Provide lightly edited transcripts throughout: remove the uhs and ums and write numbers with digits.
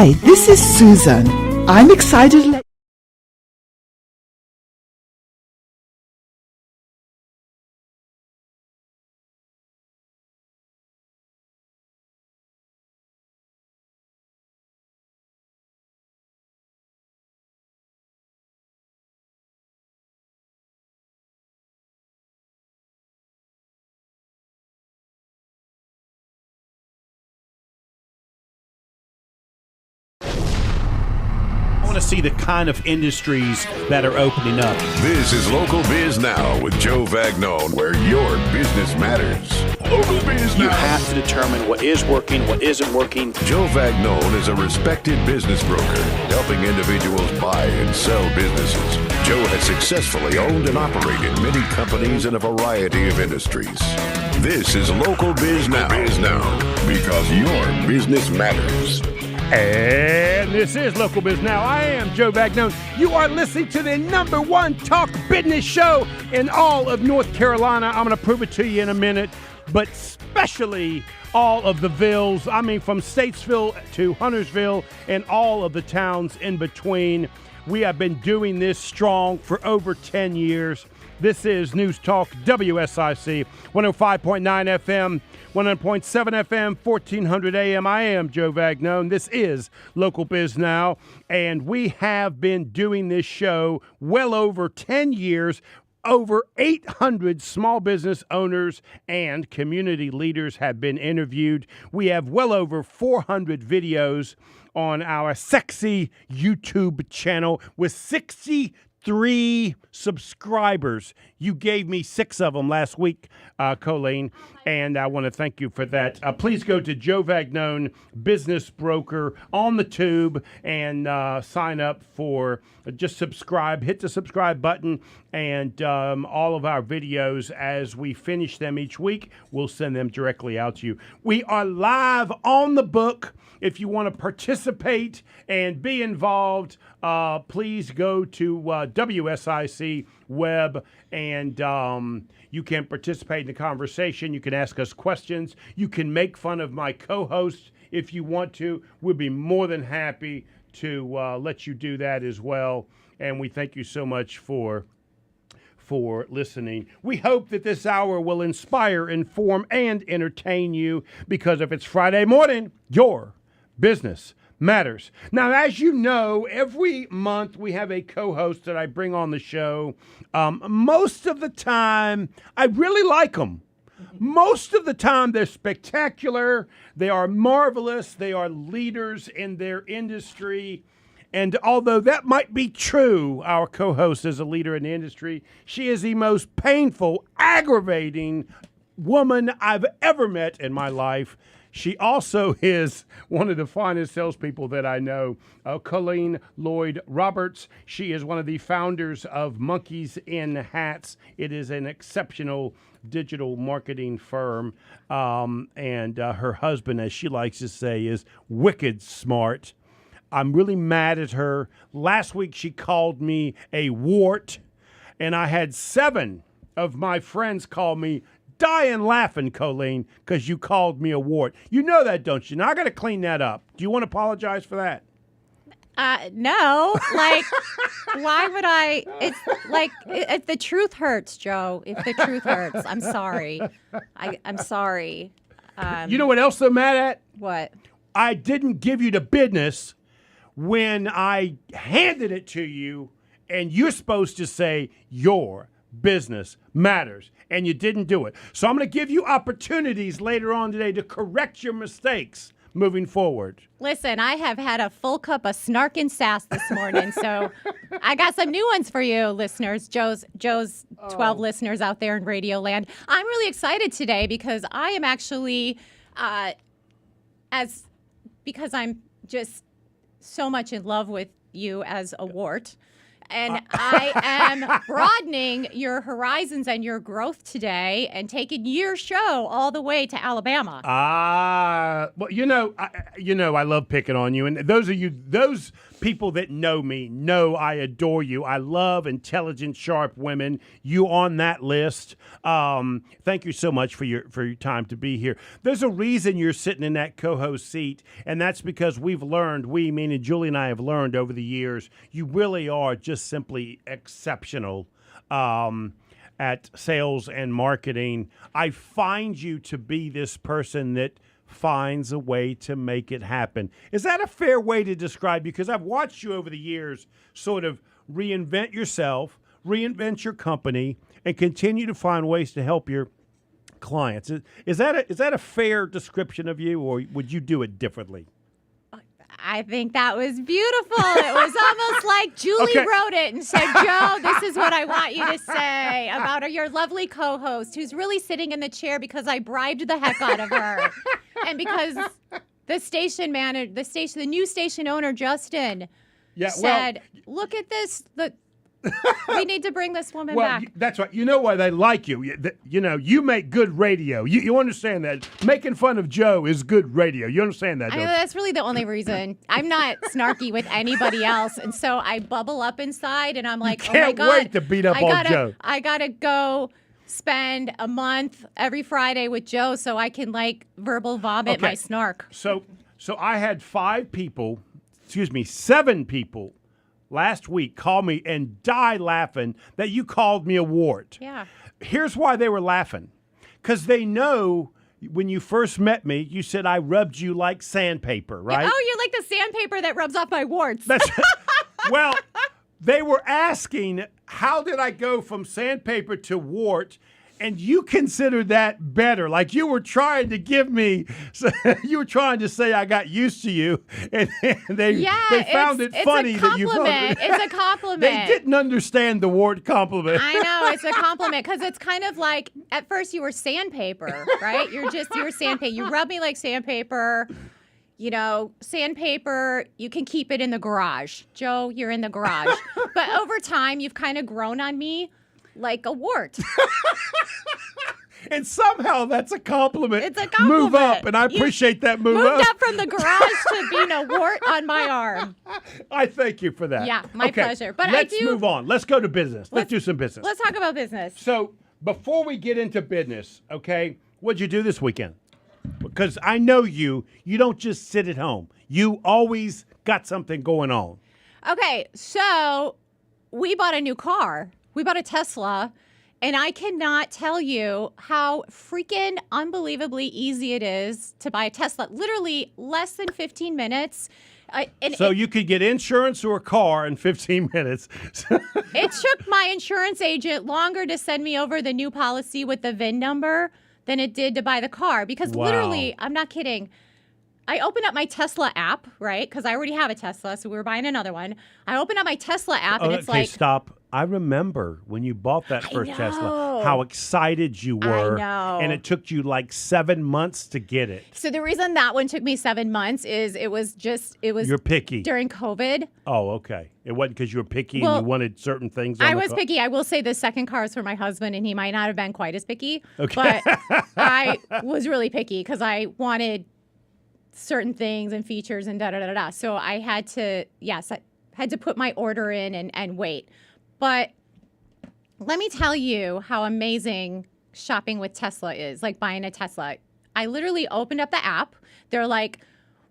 Hi, this is Susan. I'm excited to let I want to see the kind of industries that are opening up. This is Local Biz Now with Joe Vagnone, where your business matters. Local Biz Now. You have to determine what is working, what isn't working. Joe Vagnone is a respected business broker, helping individuals buy and sell businesses. Joe has successfully owned and operated many companies in a variety of industries. This is Local Biz Now, because your business matters. And this is Local Biz Now. I am Joe Vagnone. You are listening to the #1 talk business show in all of North Carolina. I'm going to prove it to you in a minute, but especially all of the villes. I mean, from Statesville to Huntersville and all of the towns in between. We have been doing this strong for over 10 years. This is News Talk WSIC, 105.9 FM, 100.7 FM, 1400 AM. I am Joe Vagnone. This is Local Biz Now, and we have been doing this show well over 10 years. Over 800 small business owners and community leaders have been interviewed. We have well over 400 videos on our sexy YouTube channel with 63 subscribers. You gave me 6 of them last week, Colleen, and I want to thank you for that. Please go to Joe Vagnone Business Broker on the tube and sign up for, just subscribe, hit the subscribe button, and all of our videos, as we finish them each week, we'll send them directly out to you. We are live on the book. If you want to participate and be involved, please go to WSIC web, and you can participate in the conversation. You can ask us questions. You can make fun of my co-host if you want to. We'll be more than happy to let you do that as well. And we thank you so much for listening. We hope that this hour will inspire, inform, and entertain you, because if it's Friday morning, your business matters. Now, as you know, every month we have a co-host that I bring on the show. Most of the time, I really like them. Most of the time, they're spectacular. They are marvelous. They are leaders in their industry. And although that might be true, our co-host is a leader in the industry, she is the most painful, aggravating woman I've ever met in my life. She also is one of the finest salespeople that I know, Colleen Lloyd Roberts. She is one of the founders of Monkeys in Hats. It is an exceptional digital marketing firm. And her husband, as she likes to say, is wicked smart. I'm really mad at her. Last week she called me a wart, and I had 7 of my friends call me dying laughing, Colleen, because you called me a wart. You know that, don't you? Now, I got to clean that up. Do you want to apologize for that? No. Like, why would I? It's like, if the truth hurts, Joe. If the truth hurts, I'm sorry. I'm sorry. You know what else I'm mad at? What? I didn't give you the business when I handed it to you, and you're supposed to say your business matters, and you didn't do it. So I'm going to give you opportunities later on today to correct your mistakes moving forward. Listen, I have had a full cup of snark and sass this morning, so I got some new ones for you, listeners. Joe's 12 listeners out there in Radio Land. I'm really excited today because I am actually, because I'm just so much in love with you as a wart. And I am broadening your horizons and your growth today and taking your show all the way to Alabama. Well, I love picking on you. And those people that know me know I adore you. I love intelligent, sharp women. You on that list. Thank you so much for your time to be here. There's a reason you're sitting in that co-host seat, and that's because we've learned, meaning Julie and I have learned over the years, you really are just simply exceptional at sales and marketing. I find you to be this person that finds a way to make it happen. Is that a fair way to describe you? Because I've watched you over the years sort of reinvent yourself, reinvent your company, and continue to find ways to help your clients. Is that a fair description of you, or would you do it differently? I think that was beautiful. It was almost like Julie wrote it and said, Joe, this is what I want you to say about your lovely co-host who's really sitting in the chair because I bribed the heck out of her. And because the new station owner, Justin, said, look at this. We need to bring this woman back. That's right. You know why they like you. You make good radio. You understand that. Making fun of Joe is good radio. You understand that, don't you? That's really the only reason. I'm not snarky with anybody else. And so I bubble up inside and I'm like, oh my God. Can't wait to beat up on Joe. I got to go spend a month every Friday with Joe so I can verbal vomit my snark. So I had 7 people last week call me and die laughing that you called me a wart. Yeah. Here's why they were laughing. Because they know when you first met me, you said I rubbed you like sandpaper, right? Yeah, you're like the sandpaper that rubs off my warts. Well, they were asking, how did I go from sandpaper to wart? And you considered that better. Like you were trying to you were trying to say I got used to you. And they found it funny that you thought It's a compliment. They didn't understand the wart compliment. I know, it's a compliment because it's kind of like, at first you were sandpaper, right? You were sandpaper. You rub me like sandpaper. Sandpaper, you can keep it in the garage. Joe, you're in the garage. But over time, you've kind of grown on me like a wart. And somehow that's a compliment. It's a compliment. Move up, and I appreciate that move up. Moved up from the garage to being a wart on my arm. I thank you for that. Yeah, my pleasure. But let's move on. Let's go to business. Let's do some business. Let's talk about business. So before we get into business, what'd you do this weekend? Because I know you don't just sit at home. You always got something going on. Okay, so we bought a new car. We bought a Tesla, and I cannot tell you how freaking unbelievably easy it is to buy a Tesla. Literally less than 15 minutes. You could get insurance or a car in 15 minutes. It took my insurance agent longer to send me over the new policy with the VIN number than it did to buy the car. Because literally, I'm not kidding, I opened up my Tesla app, right? Because I already have a Tesla, so we were buying another one. I opened up my Tesla app, and it's like... stop. I remember when you bought that first Tesla, how excited you were. I know. And it took you 7 months to get it. So the reason that one took me 7 months is it was You're picky. During COVID. Oh, okay. It wasn't because you were picky and you wanted certain things. I was picky. I will say the second car is for my husband, and he might not have been quite as picky. Okay. But I was really picky because I wanted certain things and features and da-da-da-da. So I had to put my order in and wait. But let me tell you how amazing shopping with Tesla is, like buying a Tesla. I literally opened up the app. They're like,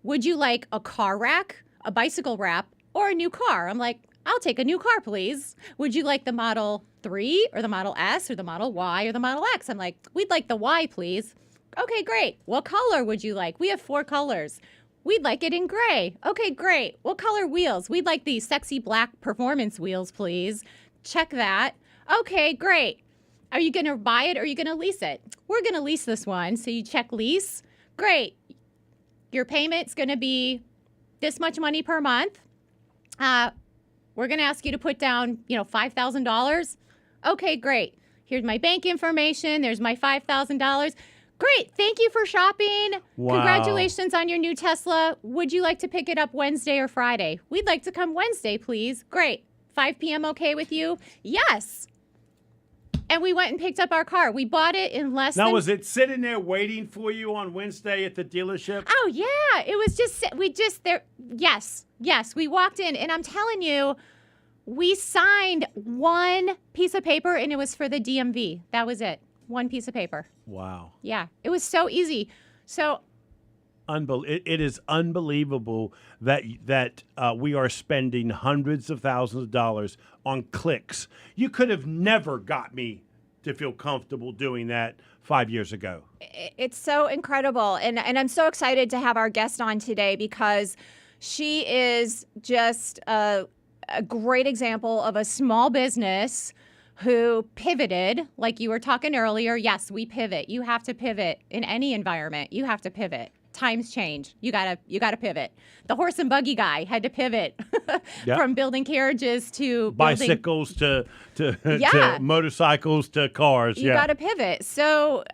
would you like a car rack, a bicycle wrap, or a new car? I'm like, I'll take a new car, please. Would you like the Model 3 or the Model S or the Model Y or the Model X? I'm like, we'd like the Y, please. Okay, great. What color would you like? We have 4 colors. We'd like it in gray. Okay, great. What color wheels? We'd like these sexy black performance wheels, please. Check that. Okay, great. Are you going to buy it or are you going to lease it? We're going to lease this one. So you check lease. Great. Your payment's going to be this much money per month. We're going to ask you to put down, $5,000. Okay, great. Here's my bank information. There's my $5,000. Great. Thank you for shopping. Wow. Congratulations on your new Tesla. Would you like to pick it up Wednesday or Friday? We'd like to come Wednesday, please. Great. 5 p.m. okay with you? Yes. And we went and picked up our car. We bought it in less than... Now, was it sitting there waiting for you on Wednesday at the dealership? Oh, yeah. It was just, yes. We walked in, and I'm telling you, we signed one piece of paper, and it was for the DMV. That was it. One piece of paper. Wow. Yeah. It was so easy. So... It is unbelievable that we are spending hundreds of thousands of dollars on clicks. You could have never got me to feel comfortable doing that 5 years ago. It's so incredible. And I'm so excited to have our guest on today because she is just a great example of a small business who pivoted, like you were talking earlier. Yes, we pivot. You have to pivot in any environment. You have to pivot. Times change. You gotta pivot. The horse and buggy guy had to pivot from building carriages to bicycles to motorcycles to cars. You gotta pivot. So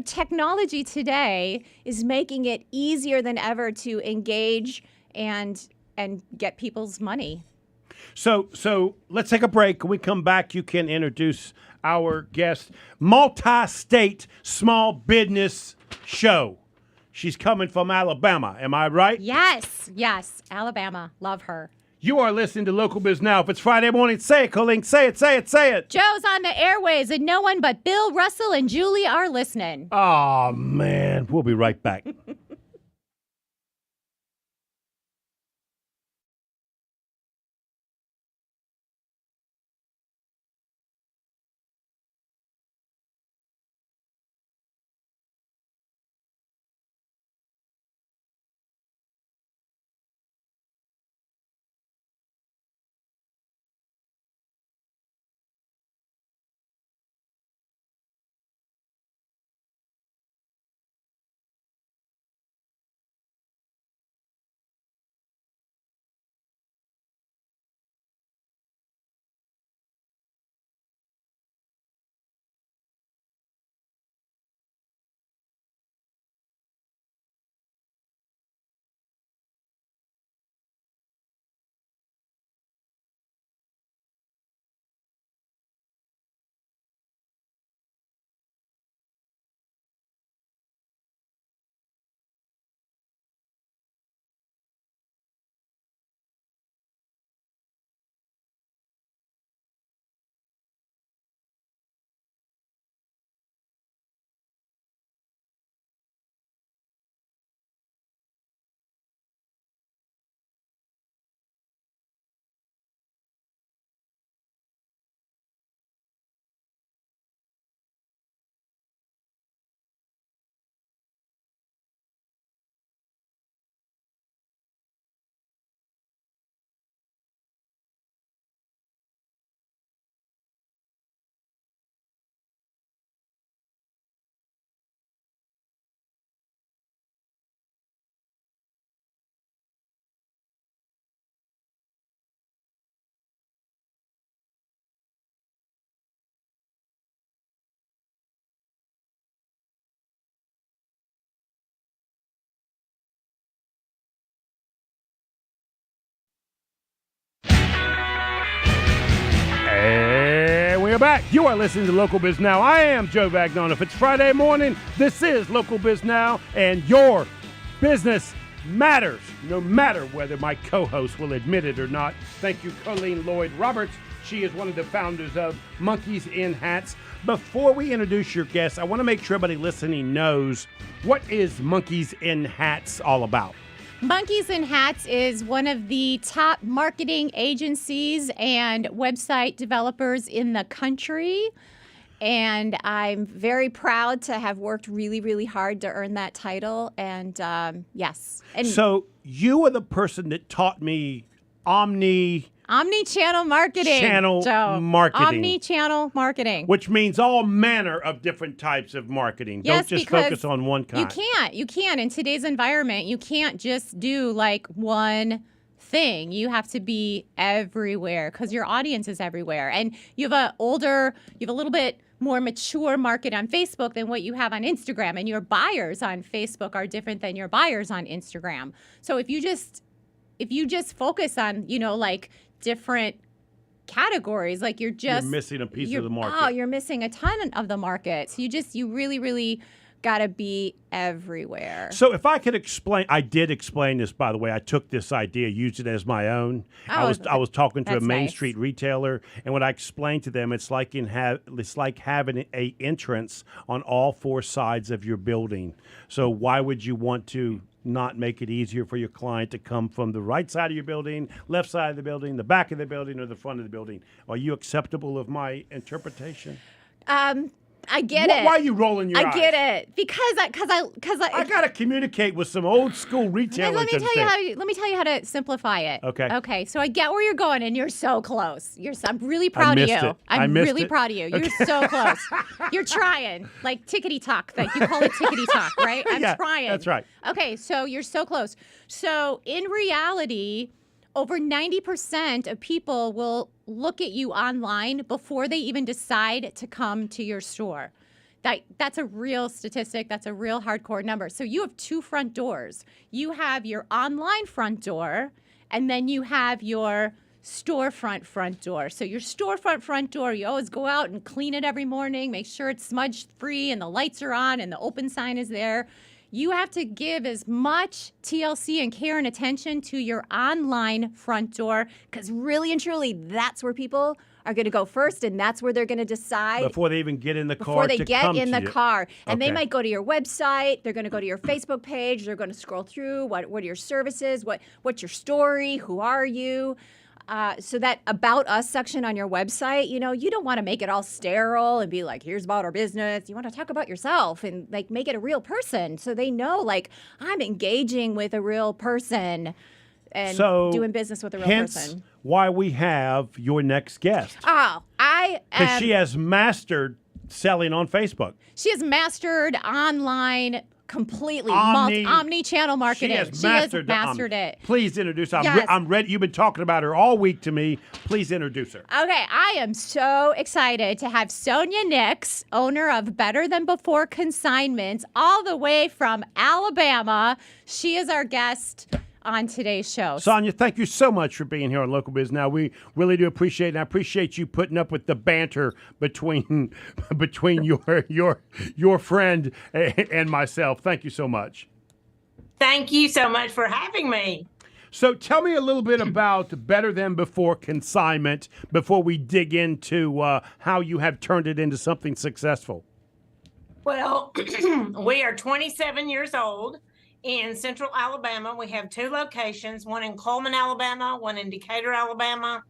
technology today is making it easier than ever to engage and get people's money. So let's take a break. When we come back, you can introduce our guest, multi-state small business show. She's coming from Alabama. Am I right? Yes. Alabama. Love her. You are listening to Local Biz Now. If it's Friday morning, say it, Colleen. Say it. Joe's on the airways, and no one but Bill, Russell, and Julie are listening. Oh, man. We'll be right back. And we are back. You are listening to Local Biz Now. I am Joe Vagnone. If it's Friday morning, this is Local Biz Now, and your business matters, no matter whether my co-host will admit it or not. Thank you, Colleen Lloyd Roberts. She is one of the founders of Monkeys in Hats. Before we introduce your guest, I want to make sure everybody listening knows, what is Monkeys in Hats all about? Monkeys in Hats is one of the top marketing agencies and website developers in the country. And I'm very proud to have worked really, really hard to earn that title. And yes. And so you are the person that taught me Omni-channel marketing. Omni-channel marketing. Which means all manner of different types of marketing. Yes, don't just focus on one kind. You can't. In today's environment, you can't just do like one thing. You have to be everywhere because your audience is everywhere. And you have a little bit more mature market on Facebook than what you have on Instagram. And your buyers on Facebook are different than your buyers on Instagram. So if you just focus on, like different categories. Like you're missing a piece of the market. Oh, you're missing a ton of the market. So you really, really got to be everywhere. So if I could explain, I did explain this, by the way. I took this idea, used it as my own. I was talking to a Main nice. Street retailer, and what I explained to them, it's like having a entrance on all four sides of your building. So why would you want to not make it easier for your client to come from the right side of your building, left side of the building, the back of the building, or the front of the building? Are you acceptable of my interpretation? I get it. Why are you rolling your eyes? I get it because I gotta communicate with some old school retailers. Let me tell you how to simplify it. Okay. Okay. So I get where you're going, and you're so close. I'm really proud of you. I'm really proud of you. You're so close. You're trying, like tickety tock. Like you call it tickety tock, right? I'm trying. That's right. Okay. So you're so close. So in reality, over 90% of people will look at you online before they even decide to come to your store. That's a real statistic. That's a real hardcore number. So you have two front doors. You have your online front door, and then you have your storefront front door. So your storefront front door, you always go out and clean it every morning, make sure it's smudge free and the lights are on and the open sign is there. You have to give as much TLC and care and attention to your online front door, because really and truly, that's where people are going to go first, and that's where they're going to decide before they even get in the car. Before they get in the car, and Okay. they might go to your website. They're going to go to your Facebook page. They're going to scroll through what are your services, what's your story, who are you. So that About Us section on your website, you don't want to make it all sterile and be like, here's about our business. You want to talk about yourself and like make it a real person, so they know like I'm engaging with a real person and doing business with a real person. Why we have your next guest. Oh, Because she has mastered selling on Facebook. She has mastered online completely, Omni- omni-channel marketing. She has mastered it. Please introduce her. Yes. I'm ready. You've been talking about her all week to me. Please introduce her. Okay, I am so excited to have Sonia Nix, owner of Better Than Before Consignments, all the way from Alabama. She is our guest on today's show. Sonia, thank you so much for being here on Local Biz Now. We really do appreciate it, and I appreciate you putting up with the banter between your friend and myself. Thank you so much. Thank you so much for having me. So tell me a little bit about Better Than Before Consignment before we dig into how you have turned it into something successful. Well, we are 27 years old in Central Alabama. We have two locations, one in Coleman, Alabama, one in Decatur, Alabama.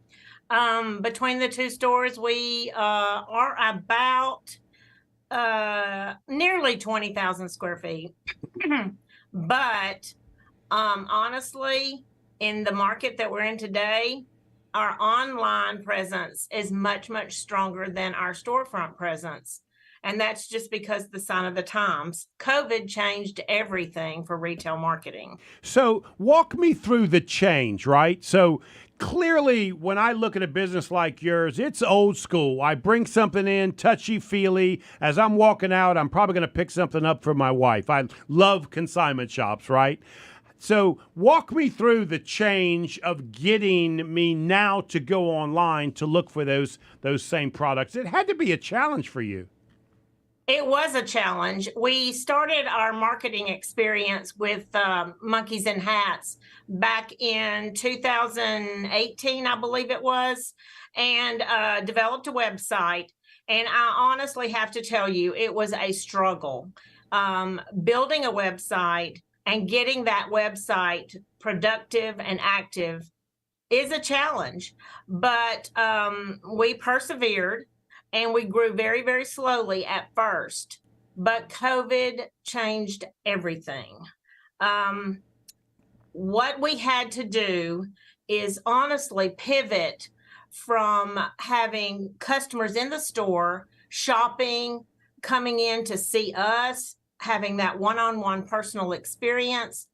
Between the two stores, we are about nearly 20,000 square feet. But honestly, in the market that we're in today, our online presence is much, much stronger than our storefront presence. And that's just because the sign of the times. COVID changed everything for retail marketing. So walk me through the change, right? So clearly, when I look at a business like yours, it's old school. I bring something in, touchy-feely. As I'm walking out, I'm probably going to pick something up for my wife. I love consignment shops, right? So walk me through the change of getting me now to go online to look for those same products. It had to be a challenge for you. It was a challenge. We started our marketing experience with Monkeys and Hats back in 2018, I believe it was, and developed a website. And I honestly have to tell you, it was a struggle. Building a website and getting that website productive and active is a challenge, but we persevered. And we grew very, very slowly at first, but COVID changed everything. What we had to do is honestly pivot from having customers in the store, shopping, coming in to see us, having that one-on-one personal experience.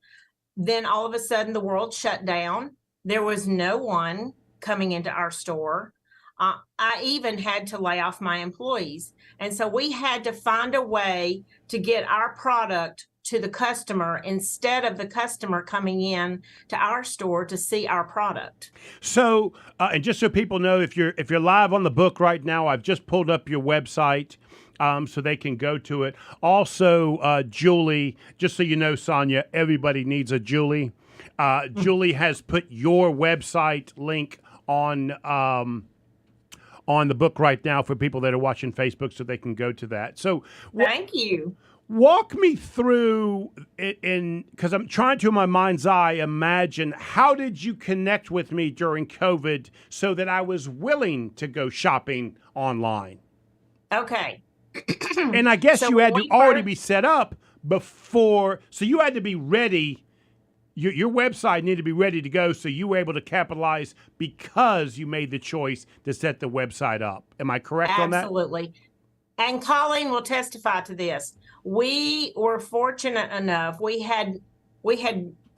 Then all of a sudden the world shut down. There was no one coming into our store. I even had to lay off my employees. And so we had to find a way to get our product to the customer instead of the customer coming in to our store to see our product. So, and just so people know, if you're live on the book right now, I've just pulled up your website so they can go to it. Also, Julie, just so you know, Sonia, everybody needs a Julie. Julie has put your website link on the book right now for people that are watching Facebook, so they can go to that. So, thank you. Walk me through it, because I'm trying to, in my mind's eye, imagine how did you connect with me during COVID so that I was willing to go shopping online? Okay. And I guess So you had when to we already first- be set up before, so you had to be ready. Your website needed to be ready to go, so you were able to capitalize because you made the choice to set the website up. Am I correct on that? Absolutely. And Colleen will testify to this. We were fortunate enough. We had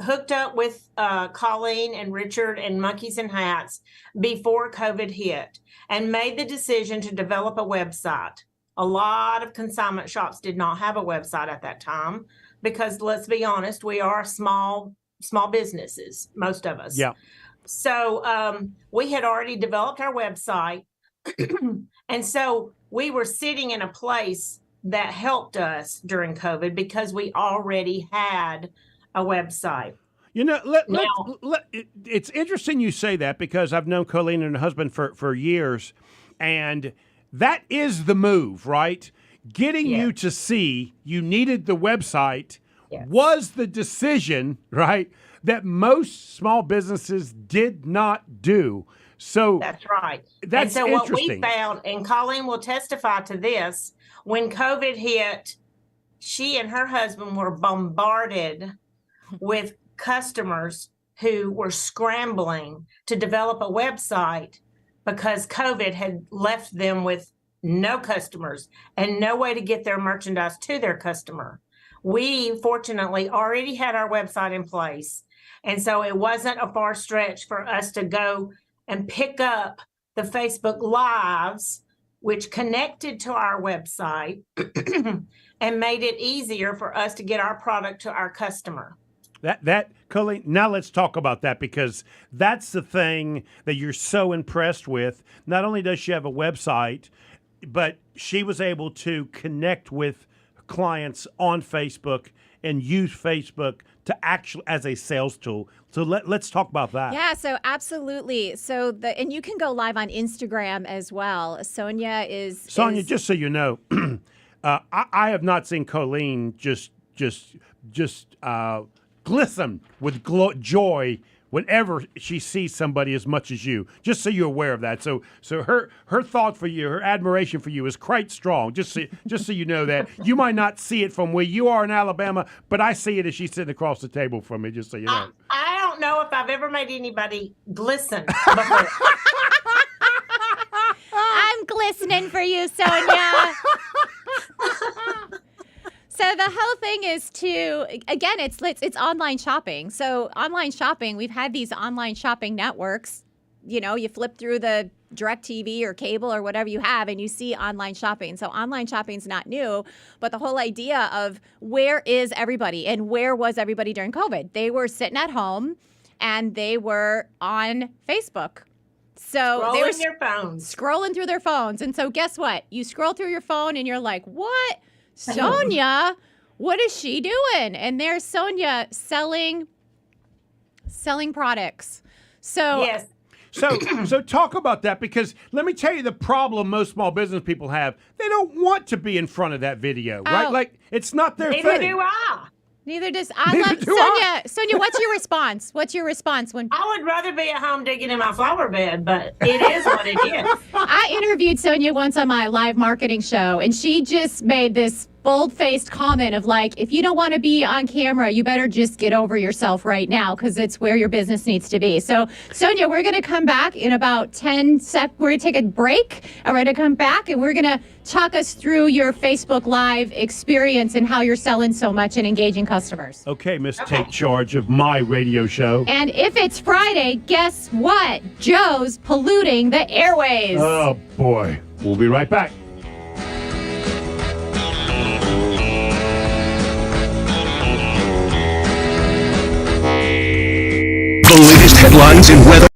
hooked up with Colleen and Richard and Monkeys and Hats before COVID hit and made the decision to develop a website. A lot of consignment shops did not have a website at that time because, let's be honest, we are small businesses, most of us. Yeah. So we had already developed our website. And so we were sitting in a place that helped us during COVID because we already had a website. You know, it's interesting you say that because I've known Colleen and her husband for years, and that is the move, right? Getting you to see you needed the website was the decision, right, that most small businesses did not do. So that's right. That's and so interesting. What we found, and Colleen will testify to this, when COVID hit, she and her husband were bombarded with customers who were scrambling to develop a website because COVID had left them with no customers and no way to get their merchandise to their customer. We fortunately already had our website in place. And so it wasn't a far stretch for us to go and pick up the Facebook Lives, which connected to our website and made it easier for us to get our product to our customer. That Colleen, now let's talk about that because that's the thing that you're so impressed with. Not only does she have a website, but she was able to connect with clients on Facebook and use Facebook to actually as a sales tool. So let's talk about that. Yeah, so absolutely. So and you can go live on Instagram as well. Sonia, just so you know, I have not seen Colleen just glisten with joy whenever she sees somebody as much as you. Just so you're aware of that. So her thought for you, her admiration for you is quite strong. Just so you know that. You might not see it from where you are in Alabama, but I see it as she's sitting across the table from me. Just so you know. I don't know if I've ever made anybody glisten before. I'm glistening for you, Sonia. So the whole thing is again, it's online shopping. So online shopping, we've had these online shopping networks. You know, you flip through the DirecTV or cable or whatever you have, and you see online shopping. So online shopping is not new, but the whole idea of where is everybody and where was everybody during COVID? They were sitting at home, and they were on Facebook. So they were scrolling through their phones. And so guess what? You scroll through your phone, and you're like, what? Sonia, what is she doing? And there's Sonia selling products. So yes. So talk about that, because let me tell you the problem most small business people have. They don't want to be in front of that video, right? Like, it's not their Neither thing. do I. Neither does I. Sonia, what's your response? What's your response when I would rather be at home digging in my flower bed, but it is what it is. I interviewed Sonia once on my live marketing show, and she just made this bold-faced comment of like, if you don't want to be on camera, you better just get over yourself right now, because it's where your business needs to be. So, Sonia, we're going to come back in about 10 seconds. We're going to take a break, and we're going to come back, and we're going to talk us through your Facebook Live experience and how you're selling so much and engaging customers. Okay, Miss Take Charge of my radio show. And if it's Friday, guess what? Joe's polluting the airways. Oh, boy. We'll be right back. headlines and weather.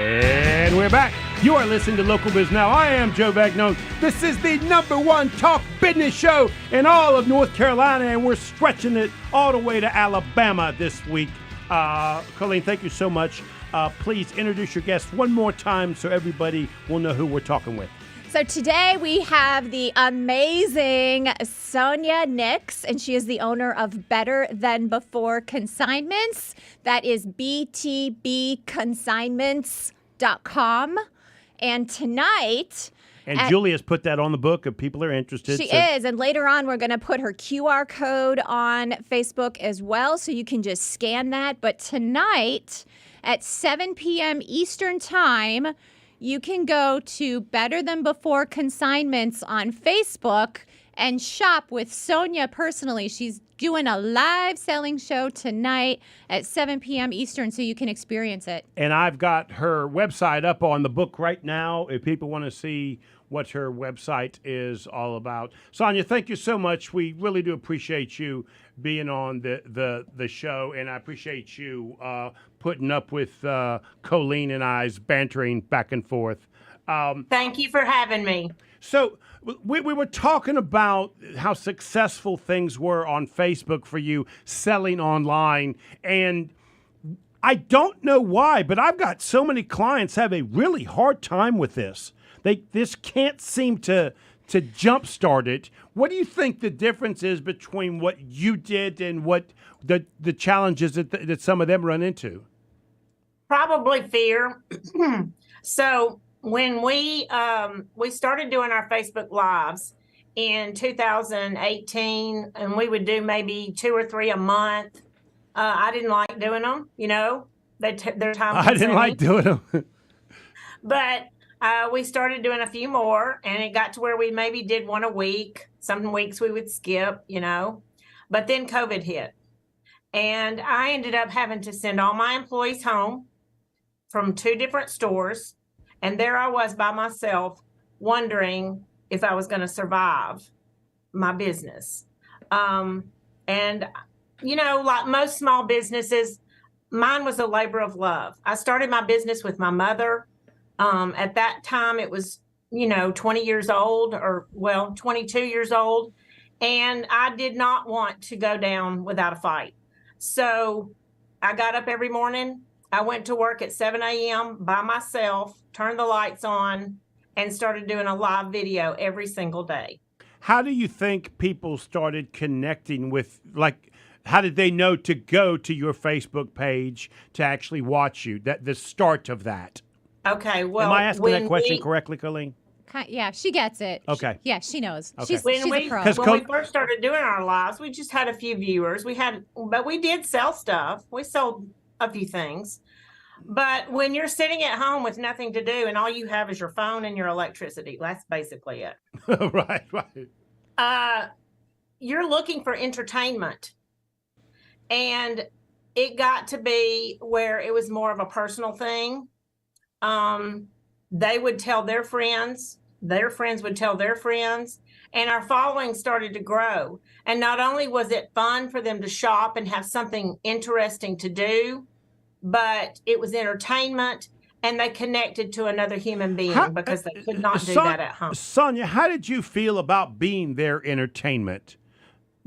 And we're back. You are listening to Local Biz Now. I am Joe Vagnone. This is the #1 talk business show in all of North Carolina, and we're stretching it all the way to Alabama this week. Colleen, thank you so much. Please introduce your guest one more time so everybody will know who we're talking with. So today we have the amazing Sonia Nix, and she is the owner of Better Than Before Consignments. That is btbconsignments.com. And tonight... And Julia's put that on the book if people are interested. She is. And later on, we're going to put her QR code on Facebook as well, so you can just scan that. But tonight at 7 p.m. Eastern Time, you can go to Better Than Before Consignments on Facebook and shop with Sonia personally. She's doing a live selling show tonight at 7 p.m. Eastern, so you can experience it. And I've got her website up on the book right now if people want to see what her website is all about. Sonia, thank you so much. We really do appreciate you being on the show, and I appreciate you putting up with Colleen and I's bantering back and forth. Thank you for having me. So we were talking about how successful things were on Facebook for you selling online, and I don't know why, but I've got so many clients have a really hard time with this. This can't seem to jumpstart it. What do you think the difference is between what you did and what the challenges that some of them run into? Probably fear. So when we started doing our Facebook Lives in 2018, and we would do maybe 2 or 3 a month, I didn't like doing them. You know, their time. I didn't like doing them. But we started doing a few more, and it got to where we maybe did one a week. Some weeks we would skip, you know. But then COVID hit, and I ended up having to send all my employees home from 2 different stores. And there I was by myself wondering if I was going to survive my business. And, you know, like most small businesses, mine was a labor of love. I started my business with my mother. At that time, it was, 20 years old 22 years old. And I did not want to go down without a fight. So I got up every morning. I went to work at 7 a.m. by myself, turned the lights on, and started doing a live video every single day. How do you think people started connecting with, how did they know to go to your Facebook page to actually watch you? The start of that. Okay, well, am I asking that question correctly, Colleen? Yeah, she gets it. Okay. Yeah, she knows. Okay. She's a pro. When we first started doing our lives, we just had a few viewers. But we did sell stuff. We sold a few things. But when you're sitting at home with nothing to do and all you have is your phone and your electricity, that's basically it. Right. You're looking for entertainment. And it got to be where it was more of a personal thing. They would tell their friends would tell their friends, and our following started to grow. And not only was it fun for them to shop and have something interesting to do, but it was entertainment, and they connected to another human being because they could not do that at home. Sonia, how did you feel about being their entertainment?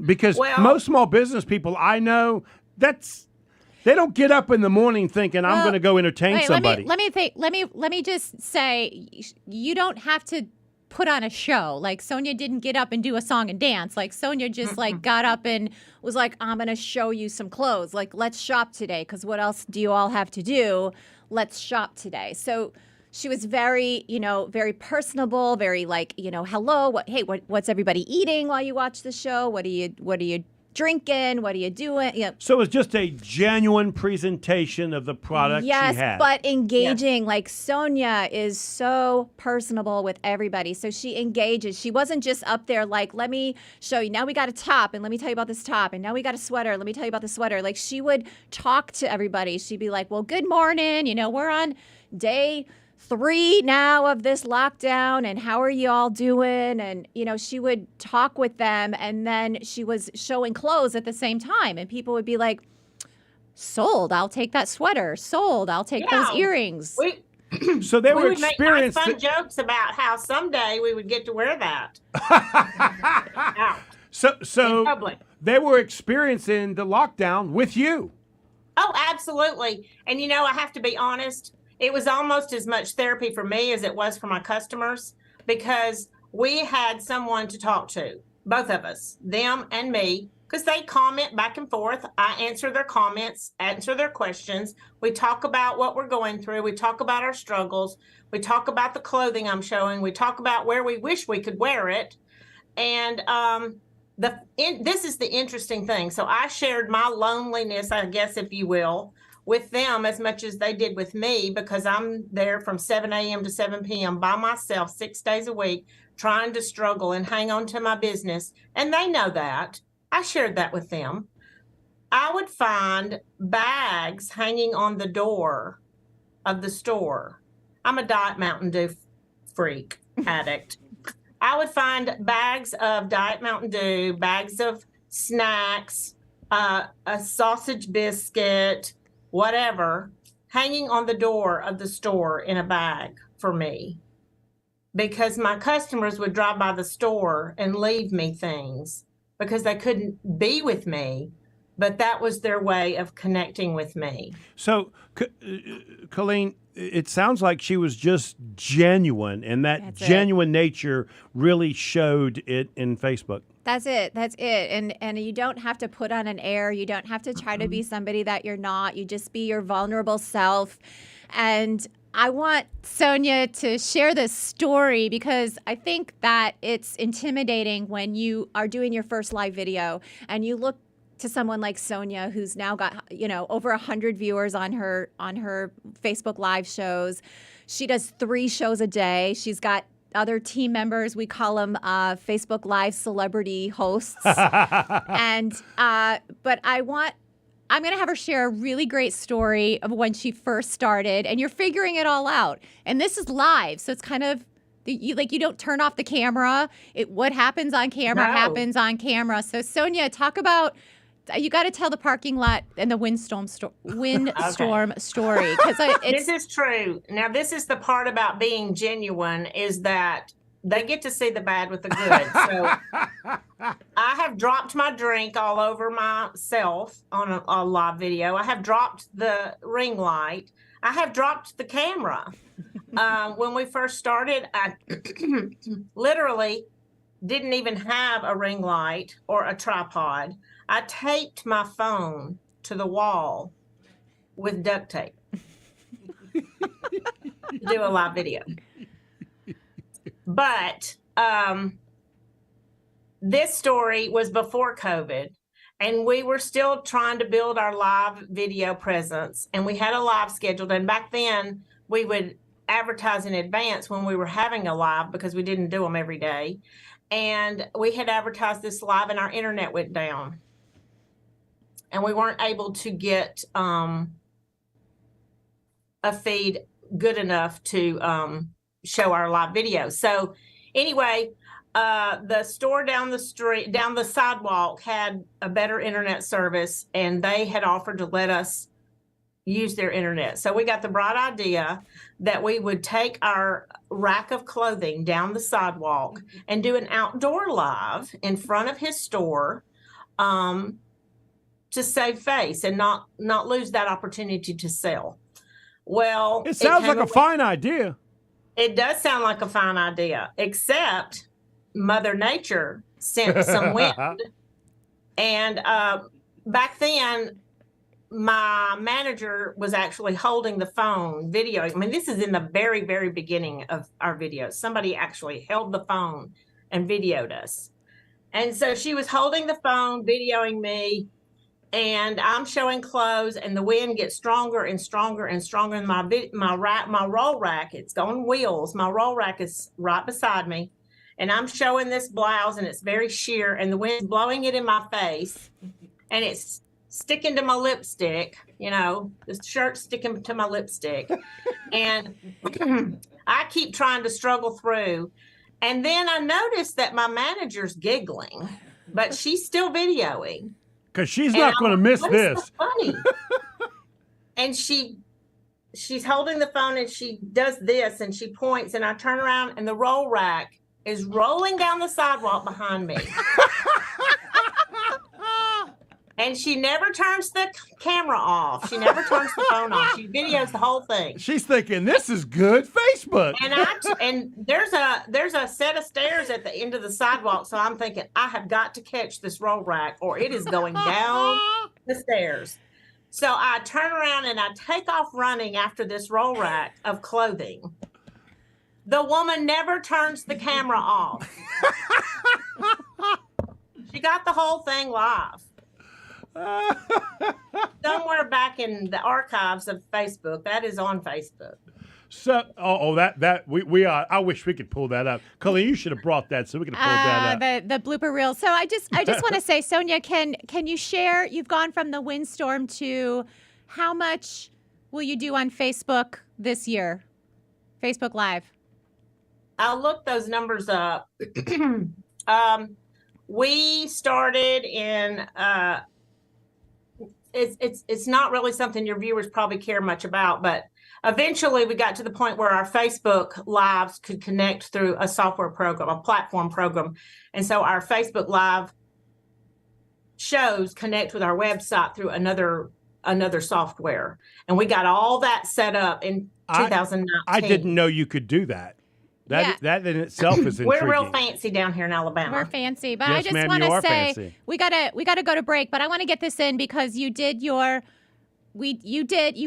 Because most small business people I know, they don't get up in the morning thinking I'm going to go entertain somebody. Let me just say, you don't have to put on a show. Like Sonia didn't get up and do a song and dance. Like Sonia just got up and was like, I'm going to show you some clothes. Like, let's shop today. Because what else do you all have to do? Let's shop today. So she was very, very personable, very hello, what's everybody eating while you watch the show? What are you drinking? What are you doing? Yeah. So it was just a genuine presentation of the product she had. Yes, but engaging. Like Sonia is so personable with everybody. So she engages. She wasn't just up there like, let me show you. Now we got a top, and let me tell you about this top. And now we got a sweater. Let me tell you about the sweater. Like she would talk to everybody. She'd be like, well, good morning. We're on day 3 now of this lockdown, and how are you all doing? And, she would talk with them, and then she was showing clothes at the same time, and people would be like, sold, I'll take that sweater. Sold, I'll take those earrings. So they we were would make nice, fun jokes about how someday we would get to wear that out So in public. they were experiencing the lockdown with you. Oh, absolutely. And I have to be honest, it was almost as much therapy for me as it was for my customers, because we had someone to talk to, both of us, them and me, because they comment back and forth. I answer their comments, answer their questions. We talk about what we're going through. We talk about our struggles. We talk about the clothing I'm showing. We talk about where we wish we could wear it. And this is the interesting thing. So I shared my loneliness, I guess, if you will, with them as much as they did with me, because I'm there from 7 a.m. to 7 p.m. by myself 6 days a week, trying to struggle and hang on to my business. And they know that. I shared that with them. I would find bags hanging on the door of the store. I'm a Diet Mountain Dew freak, addict. I would find bags of Diet Mountain Dew, bags of snacks, a sausage biscuit, whatever, hanging on the door of the store in a bag for me, because my customers would drive by the store and leave me things because they couldn't be with me, but that was their way of connecting with me. So, Colleen, it sounds like she was just genuine, and that genuine nature really showed it in Facebook. That's it. And you don't have to put on an air. You don't have to try to be somebody that you're not. You just be your vulnerable self. And I want Sonia to share this story, because I think that it's intimidating when you are doing your first live video and you look to someone like Sonia, who's now got, over 100 viewers on her Facebook live shows. She does 3 shows a day. She's got other team members. We call them Facebook Live celebrity hosts. And but I'm going to have her share a really great story of when she first started, and you're figuring it all out. And this is live, so it's kind of you don't turn off the camera. What happens on camera happens on camera. So Sonia, talk about. You got to tell the parking lot and the windstorm story, because this is true. Now, this is the part about being genuine, is that they get to see the bad with the good. So I have dropped my drink all over myself on a live video. I have dropped the ring light. I have dropped the camera. When we first started, I literally didn't even have a ring light or a tripod. I taped my phone to the wall with duct tape to do a live video. But this story was before COVID, and we were still trying to build our live video presence, and we had a live scheduled. And back then, we would advertise in advance when we were having a live, because we didn't do them every day. And we had advertised this live, and our internet went down. And we weren't able to get a feed good enough to show our live video. So anyway, the store down the sidewalk had a better internet service, and they had offered to let us use their internet. So we got the bright idea that we would take our rack of clothing down the sidewalk and do an outdoor live in front of his store, to save face and not lose that opportunity to sell. Well, it sounds like a fine idea. It does sound like a fine idea, except Mother Nature sent some wind. And back then, my manager was actually holding the phone, videoing. I mean, this is in the very, very beginning of our videos. Somebody actually held the phone and videoed us. And so she was holding the phone, videoing me, and I'm showing clothes, and the wind gets stronger and stronger and stronger. And my roll rack, it's on wheels. My roll rack is right beside me, and I'm showing this blouse, and it's very sheer, and the wind's blowing it in my face, and it's sticking to my lipstick. The shirt's sticking to my lipstick, and I keep trying to struggle through. And then I noticed that my manager's giggling, but she's still videoing. Because she's not going to miss this. So funny? And she she's holding the phone and she does this and she points and I turn around and the roll rack is rolling down the sidewalk behind me. And she never turns the camera off. She never turns the phone off. She videos the whole thing. She's thinking, this is good Facebook. And there's a set of stairs at the end of the sidewalk. So I'm thinking, I have got to catch this roll rack or it is going down the stairs. So I turn around and I take off running after this roll rack of clothing. The woman never turns the camera off. She got the whole thing live. Somewhere back in the archives of Facebook, that is on Facebook. So, I wish we could pull that up. Colleen, you should have brought that so we could have pulled that up. The blooper reel. So I just want to say, Sonia, can you share? You've gone from the windstorm to how much will you do on Facebook this year? Facebook Live. I'll look those numbers up. We started in. It's not really something your viewers probably care much about, but eventually we got to the point where our Facebook Lives could connect through a software program, a platform program. And so our Facebook Live shows connect with our website through another software. And we got all that set up in 2019. I didn't know you could do that. That in itself is intriguing. We're real fancy down here in Alabama. We're fancy, but Yes, I just ma'am, want you to are say fancy. we gotta go to break. But I want to get this in because you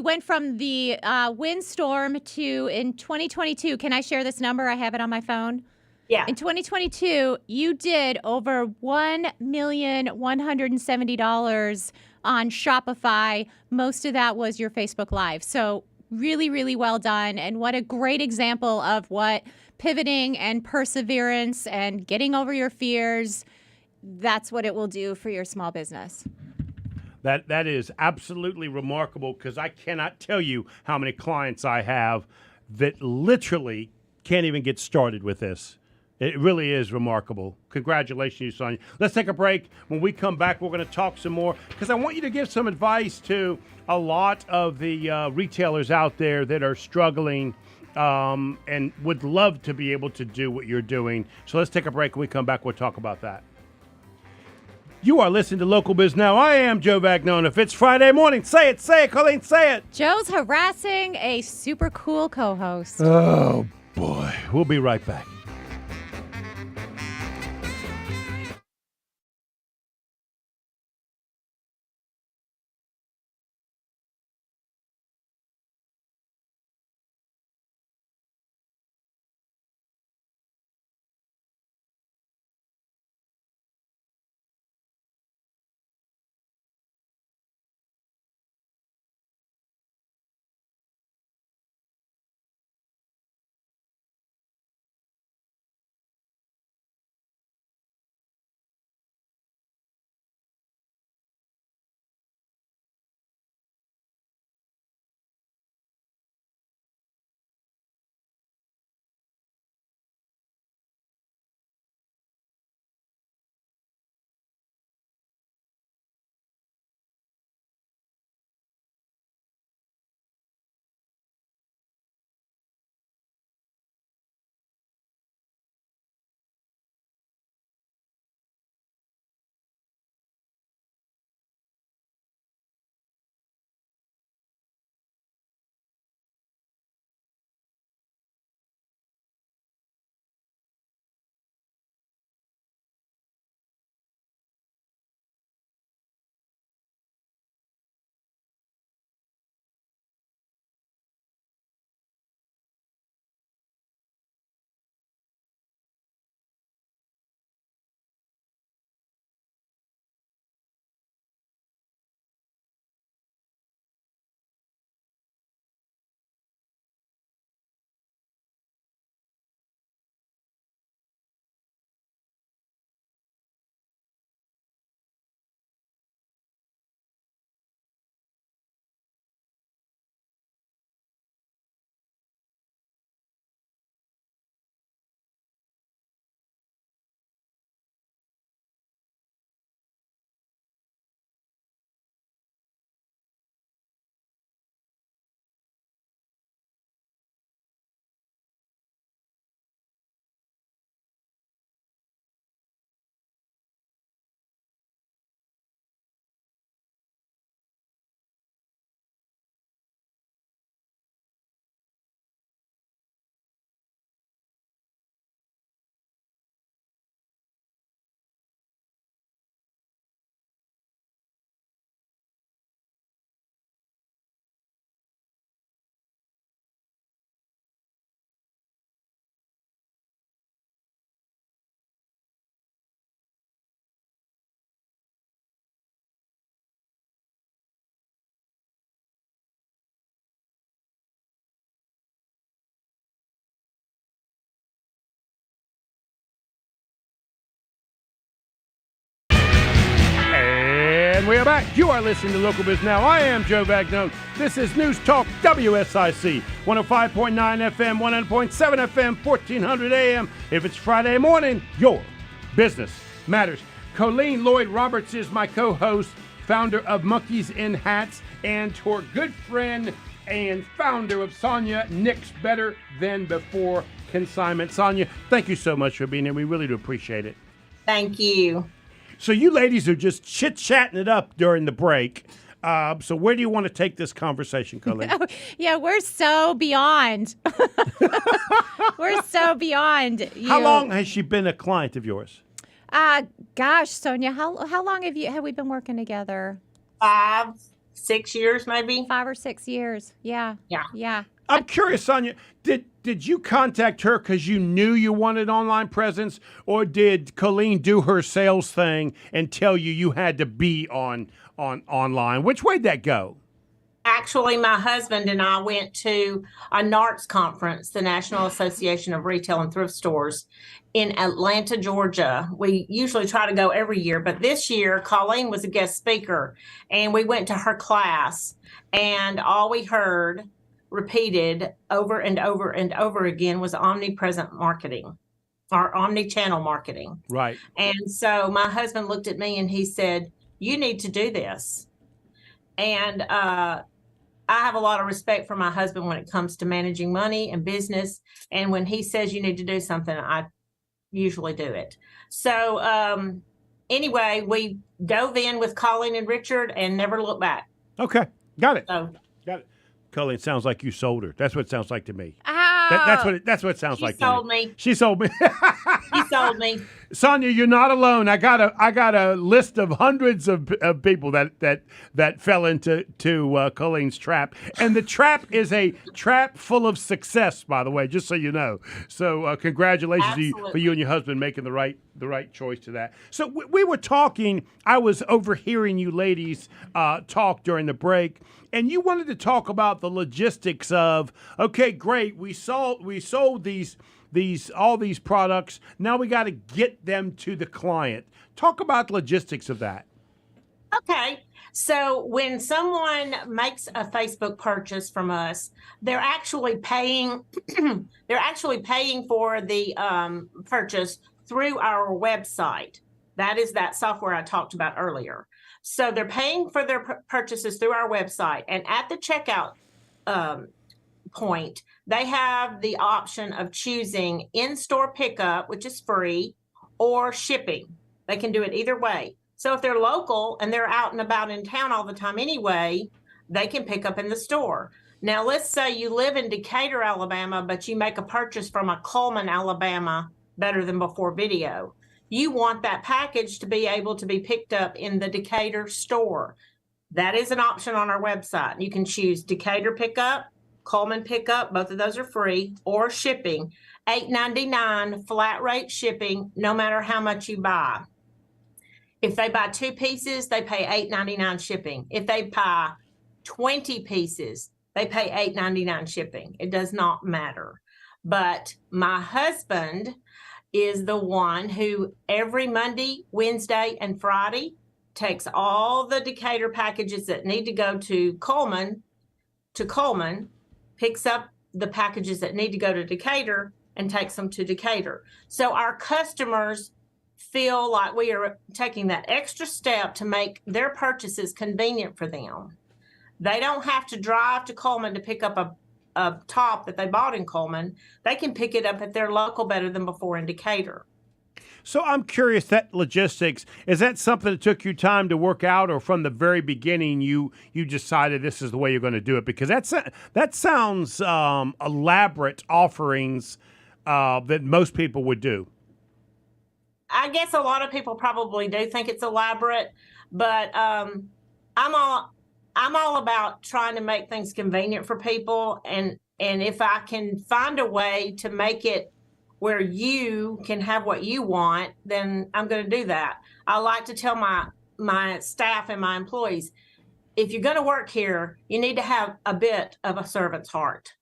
went from the windstorm to in 2022. Can I share this number? I have it on my phone. Yeah. In 2022, you did over $1,170,000 on Shopify. Most of that was your Facebook Live. So really, really well done. And what a great example of what pivoting and perseverance and getting over your fears, that's what it will do for your small business. That is absolutely remarkable because I cannot tell you how many clients I have that literally can't even get started with this. It really is remarkable. Congratulations, Sonia. Let's take a break. When we come back, we're going to talk some more because I want you to give some advice to a lot of the retailers out there that are struggling and would love to be able to do what you're doing. So let's take a break. When we come back, we'll talk about that. You are listening to Local Biz Now. I am Joe Vagnone. If it's Friday morning, say it, Colleen, say it. Joe's harassing a super cool co-host. Oh, boy. We'll be right back. are back. You are listening to Local Biz Now. I am Joe Vagnone. This is News Talk WSIC, 105.9 FM, 100.7 FM, 1400 AM. If it's Friday morning, your business matters. Colleen Lloyd Roberts is my co-host, founder of Monkeys in Hats, and her good friend and founder of Sonia Nick's Better Than Before Consignment. Sonia, thank you so much for being here. We really do appreciate it. Thank you. So you ladies are just chit-chatting it up during the break. So where do you want to take this conversation, Colleen? Yeah, we're so beyond. We're so beyond. How long has she been a client of yours? Gosh, Sonia, how long have we been working together? 5, 6 years, maybe. 5 or 6 years. Yeah. I'm curious, Sonia, did you contact her because you knew you wanted online presence, or did Colleen do her sales thing and tell you had to be on online? Which way'd that go? Actually, my husband and I went to a NARTS conference, the National Association of Retail and Thrift Stores, in Atlanta, Georgia. We usually try to go every year, but this year, Colleen was a guest speaker, and we went to her class, and all we heard repeated over and over and over again was omnipresent marketing or omni-channel marketing. Right. And so my husband looked at me and he said, "You need to do this." And I have a lot of respect for my husband when it comes to managing money and business. And when he says you need to do something, I usually do it. So anyway, we dove in with Colleen and Richard and never looked back. Okay. Got it. So Got it. Colleen, it sounds like you sold her. That's what it sounds like to me. Oh, That's what it sounds like to sold me. me. She sold me. He sold me. Sonia, you're not alone. I got a list of hundreds of people that fell into Colleen's trap, and the trap is a trap full of success. By the way, just so you know. So congratulations to you, for you and your husband making the right choice to that. So we were talking. I was overhearing you ladies talk during the break, and you wanted to talk about the logistics of, okay, great, we sold all these products. Now we got to get them to the client. Talk about the logistics of that. Okay. So when someone makes a Facebook purchase from us, they're actually paying for the purchase through our website. That is that software I talked about earlier. So they're paying for their purchases through our website, and at the checkout point, they have the option of choosing in-store pickup, which is free, or shipping. They can do it either way. So if they're local and they're out and about in town all the time anyway, they can pick up in the store. Now, let's say you live in Decatur, Alabama, but you make a purchase from a Coleman, Alabama, Better Than Before video. You want that package to be able to be picked up in the Decatur store. That is an option on our website. You can choose Decatur pickup, Coleman pickup, both of those are free, or shipping. $8.99 flat rate shipping, no matter how much you buy. If they buy 2 pieces, they pay $8.99 shipping. If they buy 20 pieces, they pay $8.99 shipping. It does not matter. But my husband is the one who every Monday, Wednesday, and Friday takes all the Decatur packages that need to go to Coleman, picks up the packages that need to go to Decatur, and takes them to Decatur. So our customers feel like we are taking that extra step to make their purchases convenient for them. They don't have to drive to Coleman to pick up a top that they bought in Coleman. They can pick it up at their local Better Than Before in Decatur. So I'm curious, that logistics, is that something that took you time to work out, or from the very beginning you decided this is the way you're going to do it? Because that sounds elaborate offerings that most people would do. I guess a lot of people probably do think it's elaborate, but I'm all about trying to make things convenient for people, and if I can find a way to make it where you can have what you want, then I'm going to do that. I like to tell my staff and my employees, if you're going to work here, you need to have a bit of a servant's heart.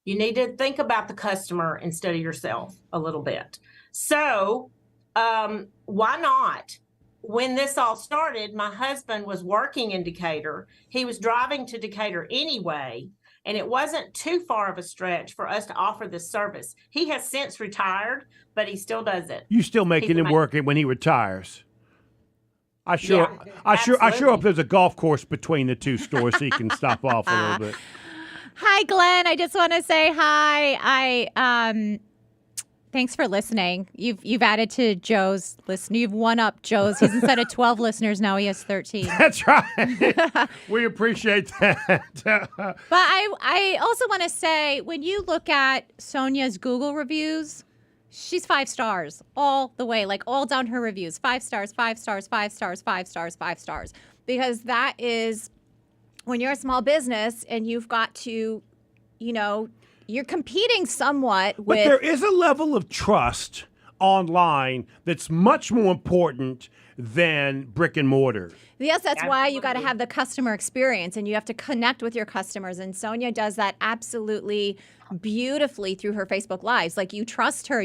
You need to think about the customer instead of yourself a little bit. So why not? when this all started, my husband was working in Decatur. He was driving to Decatur anyway, and it wasn't too far of a stretch for us to offer this service. He has since retired, but he still does it. You still making him work it when he retires? I sure hope there's a golf course between the two stores so he can stop off a little bit. Hi, Glenn. I just want to say hi. Thanks for listening. You've added to Joe's listen. You've won up Joe's. He's instead of 12 listeners, now he has 13. That's right. We appreciate that. But I also want to say, when you look at Sonia's Google reviews, she's 5 stars all the way, like all down her reviews. 5 stars, 5 stars, 5 stars, 5 stars, 5 stars. Because that is, when you're a small business and you've got to, you're competing somewhat with. But there is a level of trust online that's much more important than brick and mortar. Yes, that's why you got to have the customer experience and you have to connect with your customers. And Sonia does that absolutely beautifully through her Facebook Lives. Like, you trust her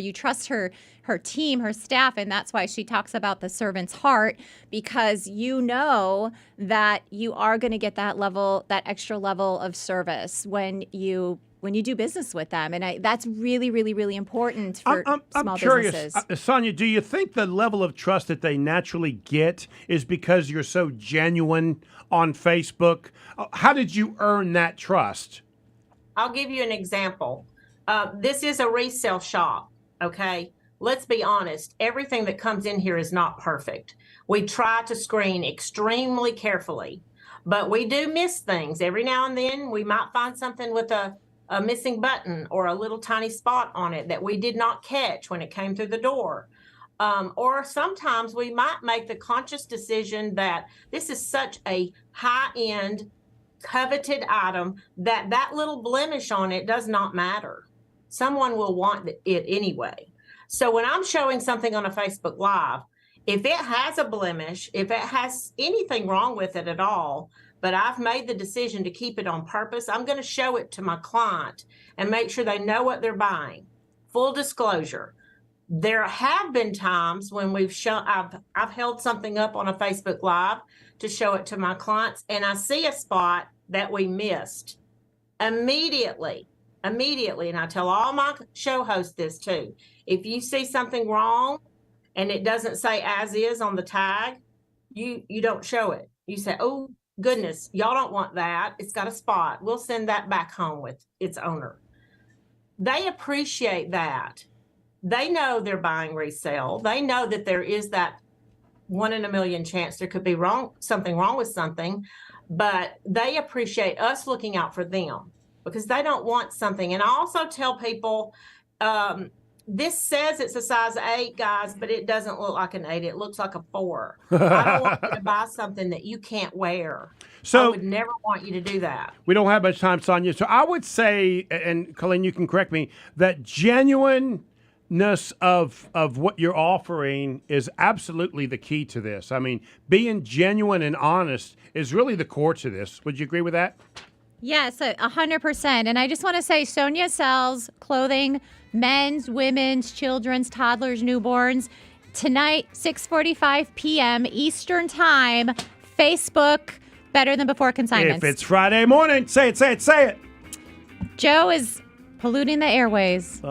team, her staff, and that's why she talks about the servant's heart, because you know that you are going to get that extra level of service when you do business with them. And that's really, really, really important for small businesses. I'm curious, Sonia, do you think the level of trust that they naturally get is because you're so genuine on Facebook? How did you earn that trust? I'll give you an example. This is a resale shop, okay? Let's be honest. Everything that comes in here is not perfect. We try to screen extremely carefully, but we do miss things. Every now and then, we might find something with a missing button or a little tiny spot on it that we did not catch when it came through the door. Or sometimes we might make the conscious decision that this is such a high-end, coveted item that little blemish on it does not matter. Someone will want it anyway. So when I'm showing something on a Facebook Live, if it has a blemish, if it has anything wrong with it at all, but I've made the decision to keep it on purpose, I'm going to show it to my client and make sure they know what they're buying. Full disclosure, there have been times when I've held something up on a Facebook Live to show it to my clients, and I see a spot that we missed immediately, and I tell all my show hosts this too. If you see something wrong and it doesn't say as is on the tag, you don't show it. You say, oh, goodness, y'all don't want that. It's got a spot. We'll send that back home with its owner. They appreciate that. They know they're buying resale. They know that there is that 1 in a million chance there could be something wrong with something, but they appreciate us looking out for them because they don't want something. And I also tell people, this says it's a size 8, guys, but it doesn't look like an 8. It looks like a 4. I don't want you to buy something that you can't wear. So I would never want you to do that. We don't have much time, Sonia. So I would say, and Colleen, you can correct me, that genuineness of what you're offering is absolutely the key to this. I mean, being genuine and honest is really the core to this. Would you agree with that? Yes, 100%. And I just want to say, Sonia sells clothing, men's, women's, children's, toddlers, newborns. Tonight, 6:45 p.m. Eastern Time, Facebook, Better Than Before consignments. If it's Friday morning, say it. Joe is polluting the airways.